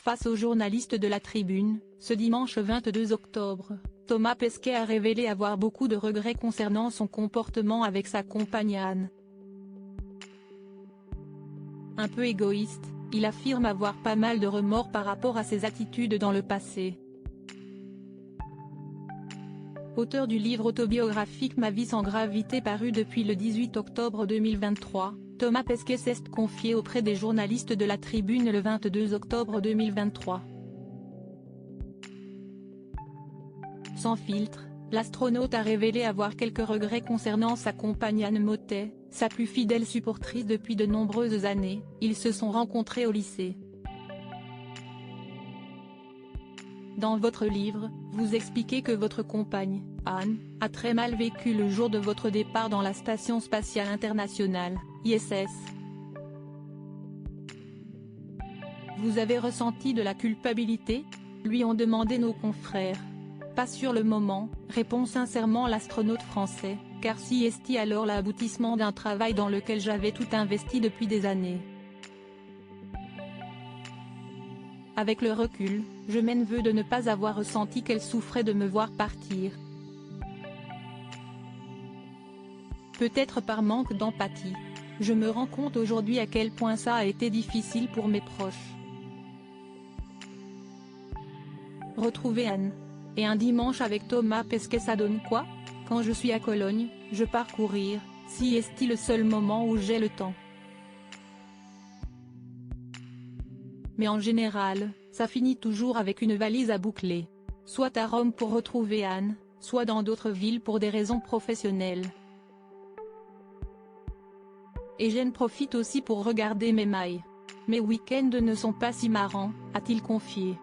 Face aux journalistes de la Tribune, ce dimanche 22 octobre, Thomas Pesquet a révélé avoir beaucoup de regrets concernant son comportement avec sa compagne Anne. Un peu égoïste, il affirme avoir pas mal de remords par rapport à ses attitudes dans le passé. Auteur du livre autobiographique Ma vie sans gravité paru depuis le 18 octobre 2023, Thomas Pesquet s'est confié auprès des journalistes de la Tribune le 22 octobre 2023. Sans filtre, l'astronaute a révélé avoir quelques regrets concernant sa compagne Anne Mottet, sa plus fidèle supportrice depuis de nombreuses années. Ils se sont rencontrés au lycée. Dans votre livre, vous expliquez que votre compagne, Anne, a très mal vécu le jour de votre départ dans la Station spatiale internationale, ISS. Vous avez ressenti de la culpabilité ? Lui ont demandé nos confrères. Pas sur le moment, répond sincèrement l'astronaute français, car si est alors l'aboutissement d'un travail dans lequel j'avais tout investi depuis des années. Avec le recul, je m'en veux de ne pas avoir ressenti qu'elle souffrait de me voir partir. Peut-être par manque d'empathie. Je me rends compte aujourd'hui à quel point ça a été difficile pour mes proches. Retrouver Anne. Et un dimanche avec Thomas Pesquet, ça donne quoi? Quand je suis à Cologne, je pars courir, si est le seul moment où j'ai le temps. Mais en général, ça finit toujours avec une valise à boucler. Soit à Rome pour retrouver Anne, soit dans d'autres villes pour des raisons professionnelles. Et j'en profite aussi pour regarder mes mailles. Mes week-ends ne sont pas si marrants, a-t-il confié.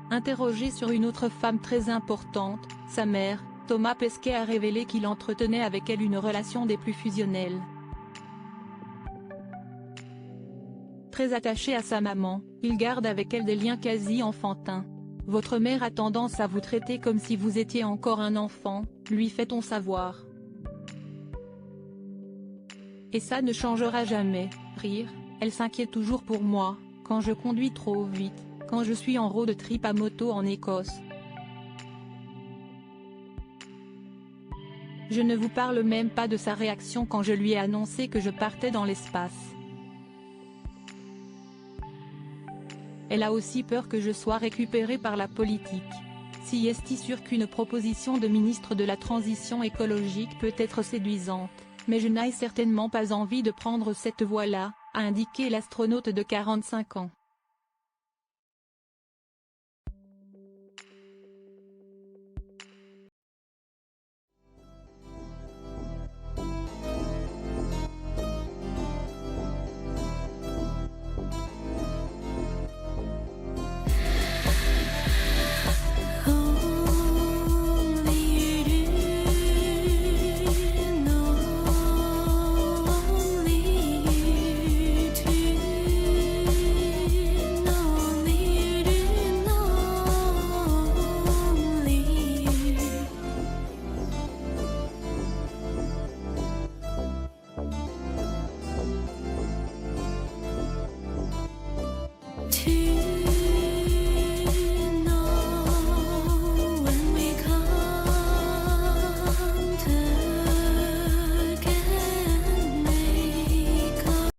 Interrogé sur une autre femme très importante, sa mère, Thomas Pesquet a révélé qu'il entretenait avec elle une relation des plus fusionnelles. Très attaché à sa maman, il garde avec elle des liens quasi enfantins. Votre mère a tendance à vous traiter comme si vous étiez encore un enfant, lui fait-on savoir. Et ça ne changera jamais, rire, elle s'inquiète toujours pour moi, quand je conduis trop vite, quand je suis en road trip à moto en Écosse. Je ne vous parle même pas de sa réaction quand je lui ai annoncé que je partais dans l'espace. Elle a aussi peur que je sois récupéré par la politique. Si est sûr qu'une proposition de ministre de la Transition écologique peut être séduisante, mais je n'ai certainement pas envie de prendre cette voie-là, a indiqué l'astronaute de 45 ans.